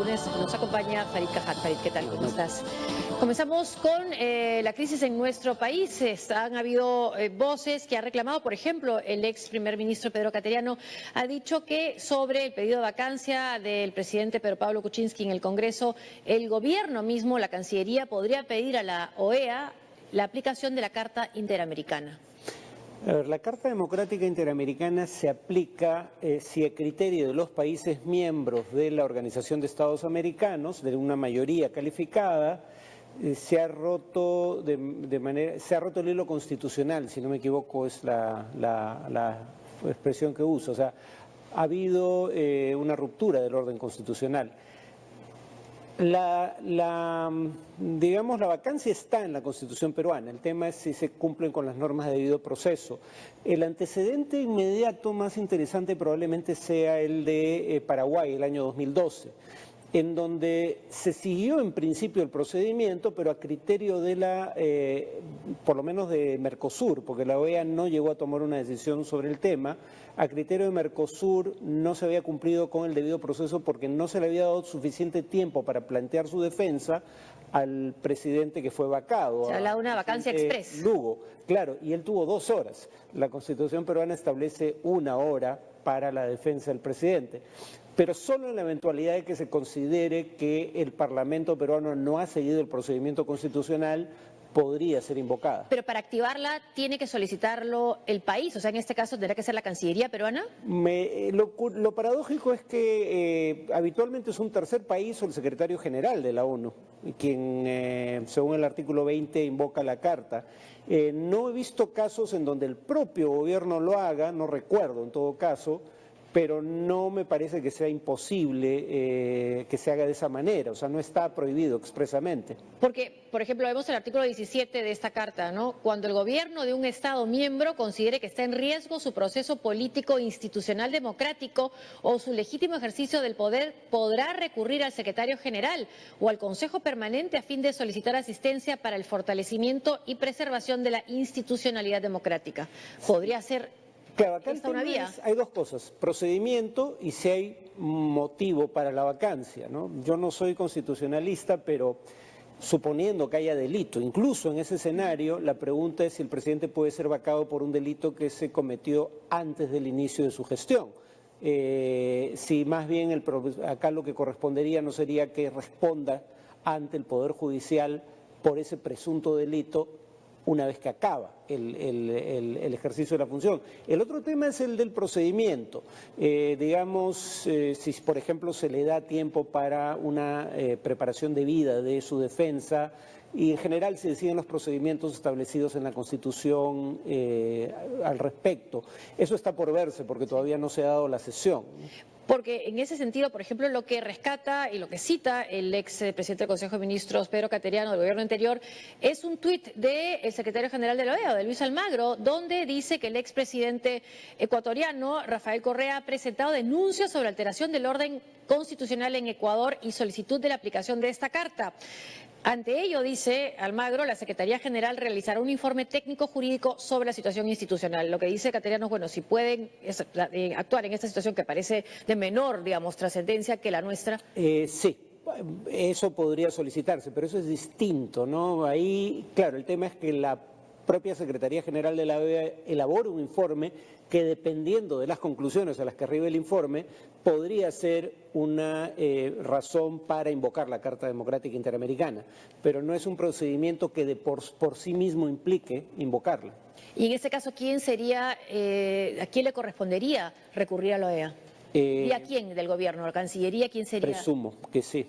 lunes nos acompaña Farid Cajat. Farid, ¿qué tal? ¿Cómo estás? Comenzamos con la crisis en nuestro país. Han habido voces que ha reclamado, por ejemplo, el ex primer ministro Pedro Cateriano ha dicho que sobre el pedido de vacancia del presidente Pedro Pablo Kuczynski en el Congreso, el gobierno mismo, la Cancillería, podría pedir a la OEA la aplicación de la Carta Interamericana. A ver, la Carta Democrática Interamericana se aplica si a criterio de los países miembros de la Organización de Estados Americanos, de una mayoría calificada, se ha roto el hilo constitucional, si no me equivoco es la expresión que uso. O sea, ha habido una ruptura del orden constitucional. Digamos, la vacancia está en la Constitución peruana. El tema es si se cumplen con las normas de debido proceso. El antecedente inmediato más interesante probablemente sea el de Paraguay, el año 2012, en donde se siguió en principio el procedimiento, pero a criterio de por lo menos de Mercosur, porque la OEA no llegó a tomar una decisión sobre el tema. A criterio de Mercosur no se había cumplido con el debido proceso porque no se le había dado suficiente tiempo para plantear su defensa al presidente que fue vacado. Se habla de una vacancia express. Lugo, claro, y él tuvo 2 horas. La Constitución peruana establece 1 hora para la defensa del presidente, pero solo en la eventualidad de que se considere que el Parlamento peruano no ha seguido el procedimiento constitucional, podría ser invocada. Pero para activarla tiene que solicitarlo el país, o sea, en este caso tendrá que ser la Cancillería peruana. Lo paradójico es que habitualmente es un tercer país o el secretario general de la ONU, quien, según el artículo 20, invoca la Carta. No he visto casos en donde el propio gobierno lo haga, no recuerdo en todo caso, pero no me parece que sea imposible que se haga de esa manera, o sea, no está prohibido expresamente. Porque, por ejemplo, vemos el artículo 17 de esta carta, ¿no? Cuando el gobierno de un Estado miembro considere que está en riesgo su proceso político, institucional, democrático o su legítimo ejercicio del poder, podrá recurrir al secretario general o al Consejo Permanente a fin de solicitar asistencia para el fortalecimiento y preservación de la institucionalidad democrática. Podría ser... Claro, acá hay 2 cosas, procedimiento y si hay motivo para la vacancia, ¿no? Yo no soy constitucionalista, pero suponiendo que haya delito, incluso en ese escenario, la pregunta es si el presidente puede ser vacado por un delito que se cometió antes del inicio de su gestión. Si más bien acá lo que correspondería no sería que responda ante el Poder Judicial por ese presunto delito una vez que acaba el ejercicio de la función. El otro tema es el del procedimiento. Digamos, si por ejemplo se le da tiempo para una preparación debida de su defensa y en general se deciden los procedimientos establecidos en la Constitución al respecto. Eso está por verse porque todavía no se ha dado la sesión. Porque en ese sentido, por ejemplo, lo que rescata y lo que cita el ex presidente del Consejo de Ministros, Pedro Cateriano, del gobierno anterior, es un tuit del secretario general de la OEA, de Luis Almagro, donde dice que el ex presidente ecuatoriano, Rafael Correa, ha presentado denuncias sobre alteración del orden constitucional en Ecuador y solicitud de la aplicación de esta carta. Ante ello, dice Almagro, la Secretaría General realizará un informe técnico jurídico sobre la situación institucional. Lo que dice Cateriano es, bueno, si pueden actuar en esta situación que parece de menor, digamos, trascendencia que la nuestra. Sí, eso podría solicitarse, pero eso es distinto, ¿no? Ahí, claro, el tema es que la propia Secretaría General de la OEA elabora un informe que, dependiendo de las conclusiones a las que arribe el informe, podría ser una razón para invocar la Carta Democrática Interamericana, pero no es un procedimiento que por sí mismo implique invocarla. Y en este caso, ¿quién sería, a quién le correspondería recurrir a la OEA? ¿Y a quién del gobierno? ¿La Cancillería? ¿Quién sería? Presumo que sí.